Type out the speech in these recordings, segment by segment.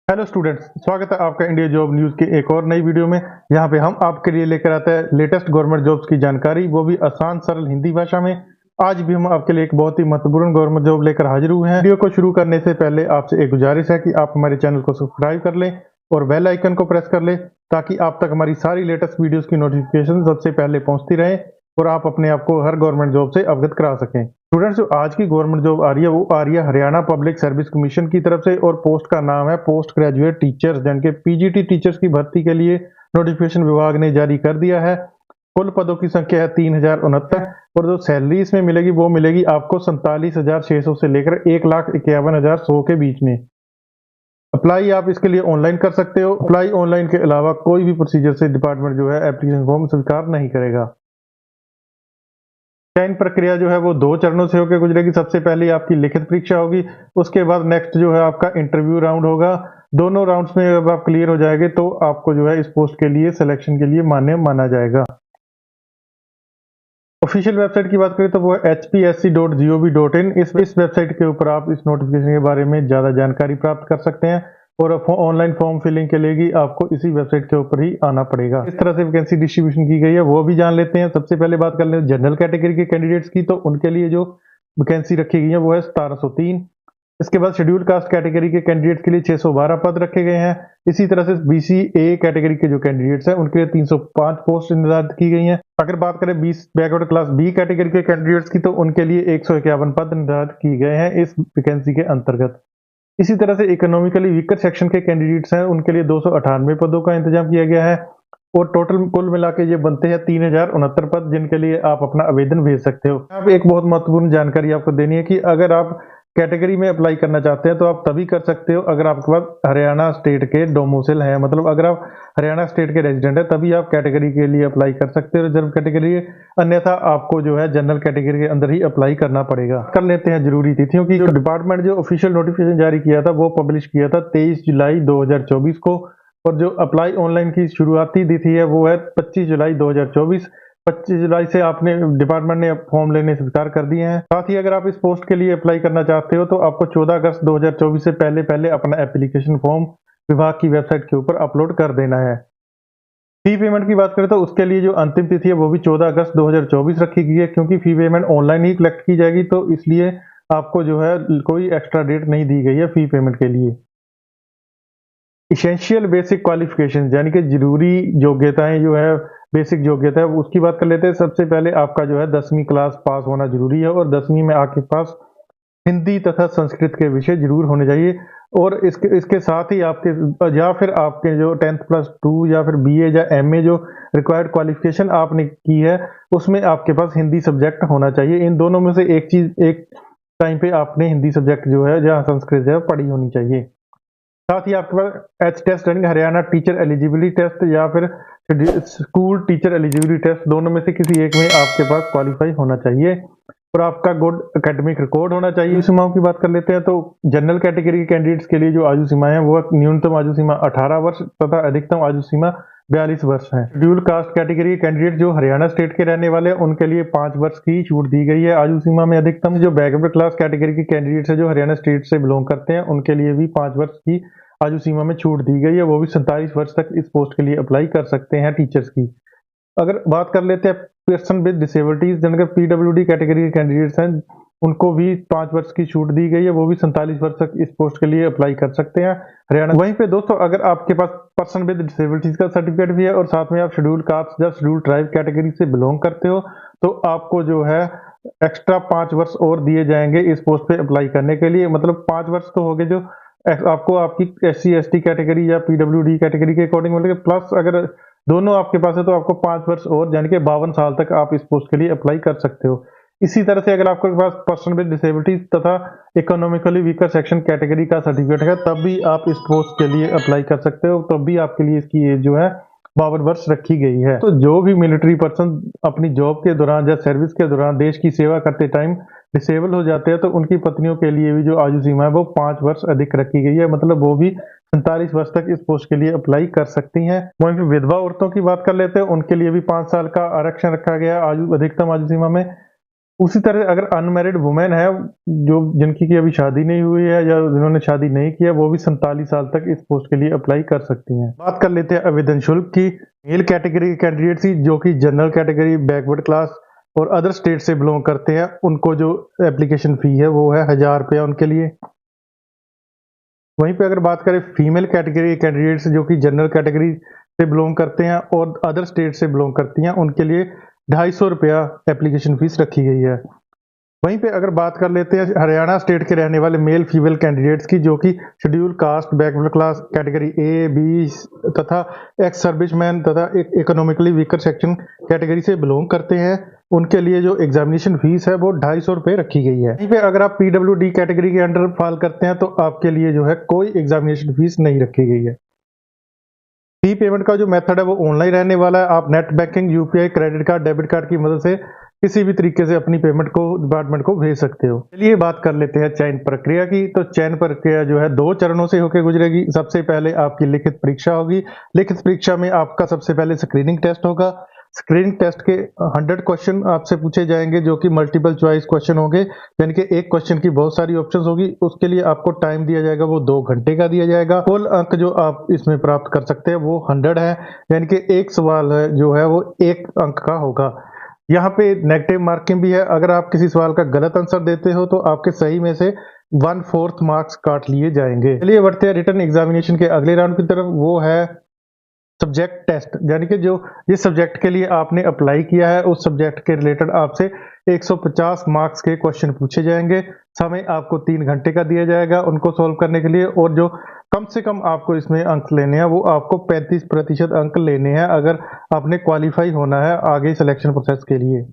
Hello students, स्वागत है आपका इंडिया जॉब न्यूज़ के एक और नई वीडियो में। यहाँ पे हम आपके लिए लेकर आते हैं लेटेस्ट गवर्नमेंट जॉब्स की जानकारी, वो भी आसान सरल हिंदी भाषा में। आज भी हम आपके लिए एक बहुत ही महत्वपूर्ण गवर्नमेंट जॉब लेकर हाजिर हुए हैं। वीडियो को शुरू करने से पहले आपसे एक गुजारिश है कि आप हमारे चैनल को सब्सक्राइब कर लें और बेल आइकन को प्रेस कर लें, ताकि आप तक हमारी सारी लेटेस्ट वीडियोज़ की नोटिफिकेशन सबसे पहले पहुँचती रहे और आप अपने आप को हर गवर्नमेंट जॉब से अवगत करा सकें। स्टूडेंट्स, जो आज की गवर्नमेंट जॉब आ रही है वो आ रही है हरियाणा पब्लिक सर्विस कमीशन की तरफ से, और पोस्ट का नाम है पोस्ट ग्रेजुएट टीचर्स, यानी कि पीजीटी टीचर्स की भर्ती के लिए नोटिफिकेशन विभाग ने जारी कर दिया है। कुल पदों की संख्या है 3069, और जो सैलरी इसमें मिलेगी वो मिलेगी आपको 47,600 से लेकर 1,51,100 के बीच में। अप्लाई आप इसके लिए ऑनलाइन कर सकते हो। अप्लाई ऑनलाइन के अलावा कोई भी प्रोसीजर से डिपार्टमेंट जो है एप्लीकेशन फॉर्म स्वीकार नहीं करेगा। चयन प्रक्रिया जो है वो 2 चरणों से होकर गुजरेगी। सबसे पहले आपकी लिखित परीक्षा होगी, उसके बाद नेक्स्ट जो है आपका इंटरव्यू राउंड होगा। दोनों राउंड्स में जब आप क्लियर हो जाएंगे तो आपको जो है इस पोस्ट के लिए सिलेक्शन के लिए मान्य माना जाएगा। ऑफिशियल वेबसाइट की बात करें तो वो है hpsc.gov.in। इस वेबसाइट के ऊपर आप इस नोटिफिकेशन के बारे में ज़्यादा जानकारी प्राप्त कर सकते हैं, और ऑनलाइन फॉर्म फिलिंग के लिए भी आपको इसी वेबसाइट के ऊपर ही आना पड़ेगा। इस तरह से वैकेंसी डिस्ट्रीब्यूशन की गई है वो भी जान लेते हैं। सबसे पहले बात कर लें जनरल कैटेगरी के कैंडिडेट्स की, तो उनके लिए जो वैकेंसी रखी गई है वो है 1703। इसके बाद शेड्यूल कास्ट कैटेगरी के कैंडिडेट्स के लिए 612 पद रखे गए हैं। इसी तरह से बीसी ए कैटेगरी के जो कैंडिडेट्स हैं उनके लिए 305 पोस्ट निर्धारित की गई हैं। अगर बात करें 20 बैकवर्ड क्लास बी कैटेगरी के कैंडिडेट्स की, तो उनके लिए 151 पद निर्धारित किए गए हैं इस वैकेंसी के अंतर्गत। इसी तरह से इकोनॉमिकली वीकर सेक्शन के कैंडिडेट्स हैं, उनके लिए 298 पदों का इंतजाम किया गया है, और टोटल कुल मिला के ये बनते हैं 3069 पद, जिनके लिए आप अपना आवेदन भेज सकते हो। यहाँ पे एक बहुत महत्वपूर्ण जानकारी आपको देनी है कि अगर आप कैटेगरी में अप्लाई करना चाहते हैं तो आप तभी कर सकते हो अगर आपके पास हरियाणा स्टेट के डोमिसाइल है, मतलब अगर आप हरियाणा स्टेट के रेजिडेंट है तभी आप कैटेगरी के लिए अप्लाई कर सकते हो, रिजर्व कैटेगरी। अन्यथा आपको जो है जनरल कैटेगरी के अंदर ही अप्लाई करना पड़ेगा। कर लेते हैं जरूरी तिथियों की। जो डिपार्टमेंट जो ऑफिशियल नोटिफिकेशन जारी किया था वो पब्लिश किया था 23 जुलाई 2024 को, और जो अप्लाई ऑनलाइन की शुरुआती तिथि है वो है 25 जुलाई 2024। 25 जुलाई से आपने डिपार्टमेंट ने फॉर्म लेने स्वीकार कर दिए हैं। साथ ही अगर आप इस पोस्ट के लिए अप्लाई करना चाहते हो तो आपको 14 अगस्त 2024 से पहले पहले अपना एप्लीकेशन फॉर्म विभाग की वेबसाइट के ऊपर अपलोड कर देना है। फी पेमेंट की बात करें तो उसके लिए जो अंतिम तिथि है वो भी 14 अगस्त 2024 रखी गई है, क्योंकि फी पेमेंट ऑनलाइन ही कलेक्ट की जाएगी, तो इसलिए आपको जो है कोई एक्स्ट्रा डेट नहीं दी गई है फी पेमेंट के लिए। इसेंशियल बेसिक क्वालिफिकेशन यानी कि जरूरी योग्यताएं जो है, बेसिक योग्यता है उसकी बात कर लेते हैं। सबसे पहले आपका जो है 10वीं क्लास पास होना जरूरी है, और 10वीं में आपके पास हिंदी तथा संस्कृत के विषय जरूर होने चाहिए। और इसके साथ ही आपके या फिर आपके जो 10th+2 या फिर बीए या एमए जो रिक्वायर्ड क्वालिफिकेशन आपने की है उसमें आपके पास हिंदी सब्जेक्ट होना चाहिए। इन दोनों में से एक चीज एक टाइम पे आपने हिंदी सब्जेक्ट जो है या संस्कृत जो है पढ़ी होनी चाहिए। साथ ही आपके पास एच टेस्ट यानी हरियाणा टीचर एलिजिबिलिटी टेस्ट या फिर स्कूल टीचर एलिजिबिलिटी टेस्ट, दोनों में से किसी एक में आपके पास क्वालिफाई होना चाहिए, और आपका गुड एकेडमिक रिकॉर्ड होना चाहिए। आयु सीमाओं की बात कर लेते हैं तो जनरल कैटेगरी के कैंडिडेट्स के लिए जो आयु सीमा है वो न्यूनतम आयु सीमा 18 वर्ष तथा अधिकतम आयु सीमा 42 वर्ष है। शेड्यूल कास्ट कैटेगरी के कैंडिडेट जो हरियाणा स्टेट के रहने वाले हैं उनके लिए 5 वर्ष की छूट दी गई है आयु सीमा में अधिकतम। जो बैकवर्ड क्लास कैटेगरी के कैंडिडेट्स है जो हरियाणा स्टेट से बिलोंग करते हैं उनके लिए भी 5 वर्ष की आयु सीमा में छूट दी गई है, वो भी 47 वर्ष तक इस पोस्ट के लिए अप्लाई कर सकते हैं टीचर्स की। अगर बात कर लेते हैं पर्सन विद डिसेबिलिटीज जिनके पीडब्ल्यूडी कैटेगरी के कैंडिडेट्स हैं, उनको भी 5 वर्ष की छूट दी गई है, वो भी 47 वर्ष तक इस पोस्ट के लिए अप्लाई कर सकते हैं हरियाणा। वहीं पे दोस्तों अगर आपके पास पर्सन विद डिसेबिलिटीज का सर्टिफिकेट भी है और साथ में आप शेड्यूल कास्ट या शेड्यूल ट्राइब कैटेगरी से बिलोंग करते हो, तो आपको जो है एक्स्ट्रा 5 वर्ष और दिए जाएंगे इस पोस्ट पे अप्लाई करने के लिए। मतलब 5 वर्ष तो हो गए जो आपको आपकी SC/ST कैटेगरी या पीडब्ल्यूडी कैटेगरी के अकॉर्डिंग मिलेगा, प्लस अगर दोनों आपके पास है तो आपको 5 वर्ष और यानी कि 52 साल तक आप इस पोस्ट के लिए अप्लाई कर सकते हो। इसी तरह से अगर आपके पास पर्सन विद डिसेबिलिटी तथा इकोनॉमिकली वीकर सेक्शन कैटेगरी का सर्टिफिकेट है तब भी आप इस पोस्ट के लिए अप्लाई कर सकते हो, तब भी आपके लिए इसकी एज जो है 52 वर्ष रखी गई है। तो जो भी मिलिट्री पर्सन अपनी जॉब के दौरान या सर्विस के दौरान देश की सेवा करते टाइम डिसेबल हो जाते हैं तो उनकी पत्नियों के लिए भी जो आयु सीमा है वो 5 वर्ष अधिक रखी गई है, मतलब वो भी 47 वर्ष तक इस पोस्ट के लिए अप्लाई कर सकती हैं। वहीं पे विधवा औरतों की बात कर लेते हैं, उनके लिए भी 5 साल का आरक्षण रखा गया है आयु अधिकतम आयु सीमा में। उसी तरह अगर अनमैरिड वुमेन है, जो जिनकी की अभी शादी नहीं हुई है या जिन्होंने शादी नहीं किया, वो भी 47 साल तक इस पोस्ट के लिए अप्लाई कर सकती हैं। बात कर लेते हैं आवेदन शुल्क की। मेल कैटेगरी के कैंडिडेट्स ही जो कि जनरल कैटेगरी, बैकवर्ड क्लास और अदर स्टेट से बिलोंग करते हैं, उनको जो एप्लीकेशन फ़ी है वो है ₹1000 उनके लिए। वहीं पे अगर बात करें फीमेल कैटेगरी के कैंडिडेट्स जो कि जनरल कैटेगरी से बिलोंग करते हैं और अदर स्टेट से बिलोंग करती हैं, उनके लिए ₹250 एप्लीकेशन फ़ीस रखी गई है। वहीं पे अगर बात कर लेते हैं हरियाणा स्टेट के रहने वाले मेल फीमेल कैंडिडेट्स की, जो कि schedule caste, backward class category A, B तथा एक्स सर्विसमैन तथा इकोनॉमिकली वीकर सेक्शन कैटेगरी से बिलोंग करते हैं, उनके लिए जो एग्जामिनेशन फीस है वो ₹250 रखी गई है। वहीं पे अगर आप पीडब्ल्यूडी कैटेगरी के अंडर फाल करते हैं, तो आपके लिए जो है कोई एग्जामिनेशन फीस नहीं रखी गई है। फी पेमेंट का जो मेथड है वो ऑनलाइन रहने वाला है। आप net banking, UPI, credit card, debit card की मदद से किसी भी तरीके से अपनी पेमेंट को डिपार्टमेंट को भेज सकते हो। चलिए बात कर लेते हैं चयन प्रक्रिया की। तो चयन प्रक्रिया जो है 2 चरणों से होकर गुजरेगी। सबसे पहले आपकी लिखित परीक्षा होगी। लिखित परीक्षा में आपका सबसे पहले स्क्रीनिंग टेस्ट होगा। स्क्रीनिंग टेस्ट के 100 क्वेश्चन आपसे पूछे जाएंगे, जो कि मल्टीपल चॉइस क्वेश्चन होंगे, यानी कि एक क्वेश्चन की बहुत सारी ऑप्शंस होगी। उसके लिए आपको टाइम दिया जाएगा, वो 2 घंटे का दिया जाएगा। कुल अंक जो आप इसमें प्राप्त कर सकते हैं वो 100 है, यानी कि एक सवाल है जो है वो 1 अंक का होगा। यहाँ पे नेगेटिव मार्किंग भी है। अगर आप किसी सवाल का गलत आंसर देते हो, तो आपके सही में से 1/4 मार्क्स काट लिए जाएंगे। चलिए बढ़ते हैं रिटन एग्जामिनेशन के अगले राउंड की तरफ। वो है सब्जेक्ट टेस्ट, यानी कि जो जिस सब्जेक्ट के लिए आपने अप्लाई किया है, उस सब्जेक्ट के रिलेटेड आपसे 150 मार्क्स के क्वेश्चन पूछे जाएंगे। समय आपको 3 घंटे का दिया जाएगा उनको सॉल्व करने के लिए, और जो कम से कम आपको इसमें अंक लेने हैं वो आपको 35% अंक लेने हैं, अगर आपने क्वालिफाई होना है आगे सिलेक्शन प्रोसेस के लिए।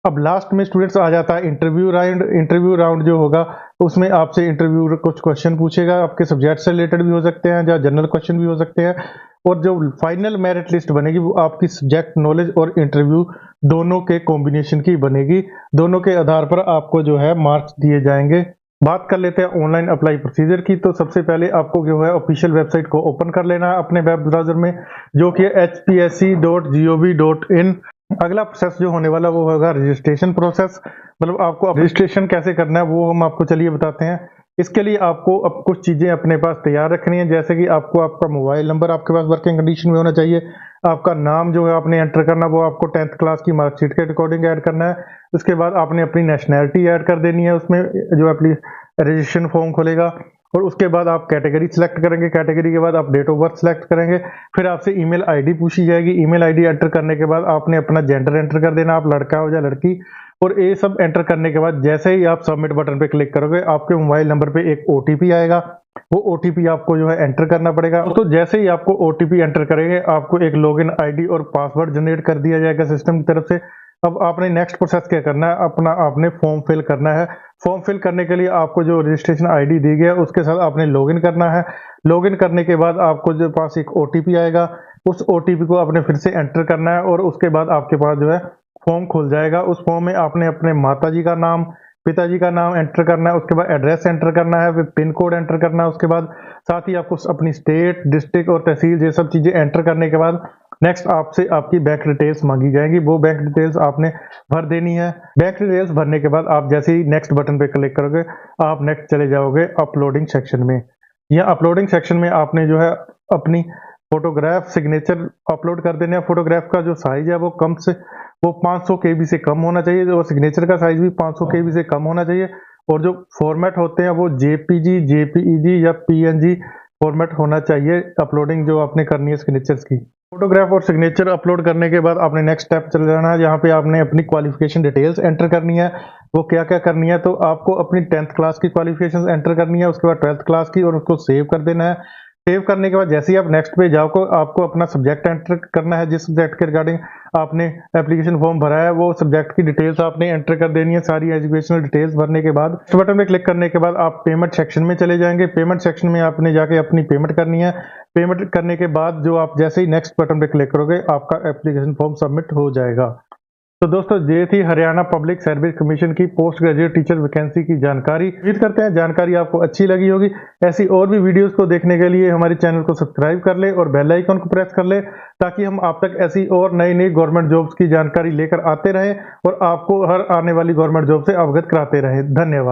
अब लास्ट में स्टूडेंट्स आ जाता है इंटरव्यू राउंड। इंटरव्यू राउंड जो होगा उसमें आपसे इंटरव्यू कुछ क्वेश्चन पूछेगा, आपके सब्जेक्ट से रिलेटेड भी हो सकते हैं या जनरल क्वेश्चन भी हो सकते हैं, और जो फाइनल मेरिट लिस्ट बनेगी वो आपकी सब्जेक्ट नॉलेज और इंटरव्यू दोनों के कॉम्बिनेशन की बनेगी। दोनों के आधार पर आपको जो है मार्क्स दिए जाएंगे। बात कर लेते हैं ऑनलाइन अप्लाई प्रोसीजर की। तो सबसे पहले आपको जो है ऑफिशियल वेबसाइट को ओपन कर लेना है अपने वेब ब्राउजर में, जो कि hpsc.gov.in। अगला प्रोसेस जो होने वाला वो होगा रजिस्ट्रेशन प्रोसेस। मतलब आपको रजिस्ट्रेशन कैसे करना है वो हम आपको चलिए बताते हैं। इसके लिए आपको अब कुछ चीज़ें अपने पास तैयार रखनी है, जैसे कि आपको आपका मोबाइल नंबर आपके पास वर्किंग कंडीशन में होना चाहिए। आपका नाम जो है आपने एंटर करना, वो आपको 10th क्लास की मार्कशीट के अकॉर्डिंग ऐड करना है। उसके बाद आपने अपनी नेशनैलिटी ऐड कर देनी है उसमें, जो रजिस्ट्रेशन फॉर्म खोलेगा। और उसके बाद आप कैटेगरी सिलेक्ट करेंगे। कैटेगरी के बाद आप डेट ऑफ बर्थ सिलेक्ट करेंगे। फिर आपसे ईमेल आईडी पूछी जाएगी। ईमेल आईडी एंटर करने के बाद आपने अपना जेंडर एंटर कर देना, आप लड़का हो या लड़की। और ये सब एंटर करने के बाद जैसे ही आप सबमिट बटन पे क्लिक करोगे, आपके मोबाइल नंबर पे एक ओटीपी आएगा। वो ओटीपी आपको जो है एंटर करना पड़ेगा। तो जैसे ही आपको ओटीपी एंटर करेंगे, आपको एक लॉगिन आईडी और पासवर्ड जनरेट कर दिया जाएगा सिस्टम की तरफ से। अब आपने नेक्स्ट प्रोसेस क्या करना है, अपना आपने फॉर्म फिल करना है। फॉर्म फिल करने के लिए आपको जो रजिस्ट्रेशन आईडी दी गई है उसके साथ आपने लॉगिन करना है। लॉगिन करने के बाद आपको जो पास एक ओटीपी आएगा, उस ओटीपी को आपने फिर से एंटर करना है, और उसके बाद आपके पास जो है फॉर्म खुल जाएगा। उस फॉर्म में आपने अपने माताजी का नाम, पिताजी का नाम एंटर करना है। उसके बाद एड्रेस एंटर करना है, फिर पिन कोड एंटर करना है। उसके बाद साथ ही आपको अपनी स्टेट, डिस्ट्रिक्ट और तहसील ये सब चीज़ें एंटर करने के बाद नेक्स्ट आपसे आपकी बैंक डिटेल्स मांगी जाएंगी। वो बैंक डिटेल्स आपने भर देनी है। बैंक डिटेल्स भरने के बाद आप जैसे ही नेक्स्ट बटन पे क्लिक करोगे, आप नेक्स्ट चले जाओगे अपलोडिंग सेक्शन में। यह अपलोडिंग सेक्शन में आपने जो है अपनी फोटोग्राफ, सिग्नेचर अपलोड कर देने हैं। फोटोग्राफ का जो साइज है वो 500 KB से कम होना चाहिए, और सिग्नेचर का साइज भी 500 KB से कम होना चाहिए। और जो फॉर्मेट होते हैं वो जेपीजी, जेपीईजी या पीएनजी फॉर्मेट होना चाहिए, अपलोडिंग जो आपने करनी है सिग्नेचर्स की। फोटोग्राफ और सिग्नेचर अपलोड करने के बाद आपने नेक्स्ट स्टेप चले जाना है, जहाँ पे आपने अपनी क्वालिफिकेशन डिटेल्स एंटर करनी है। वो क्या क्या करनी है, तो आपको अपनी 10th क्लास की क्वालिफिकेशन एंटर करनी है, उसके बाद 12th क्लास की, और उसको सेव कर देना है। सेव करने के बाद जैसे ही आप नेक्स्ट पे जाओगे, आपको अपना सब्जेक्ट एंटर करना है। जिस सब्जेक्ट के रिगार्डिंग आपने एप्लीकेशन फॉर्म भरा है, वो सब्जेक्ट की डिटेल्स आपने एंटर कर देनी है। सारी एजुकेशनल डिटेल्स भरने के बाद नेक्स्ट बटन पे क्लिक करने के बाद आप पेमेंट सेक्शन में चले जाएंगे। पेमेंट सेक्शन में आपने जाके अपनी पेमेंट करनी है। पेमेंट करने के बाद जो आप जैसे ही नेक्स्ट बटन पे क्लिक करोगे, आपका एप्लीकेशन फॉर्म सबमिट हो जाएगा। तो दोस्तों ये थी हरियाणा पब्लिक सर्विस कमीशन की पोस्ट ग्रेजुएट टीचर वैकेंसी की जानकारी। उम्मीद करते हैं जानकारी आपको अच्छी लगी होगी। ऐसी और भी वीडियोस को देखने के लिए हमारे चैनल को सब्सक्राइब कर ले और बेल आइकन को प्रेस कर ले, ताकि हम आप तक ऐसी और नई नई गवर्नमेंट जॉब्स की जानकारी लेकर आते रहें और आपको हर आने वाली गवर्नमेंट जॉब से अवगत कराते रहें। धन्यवाद।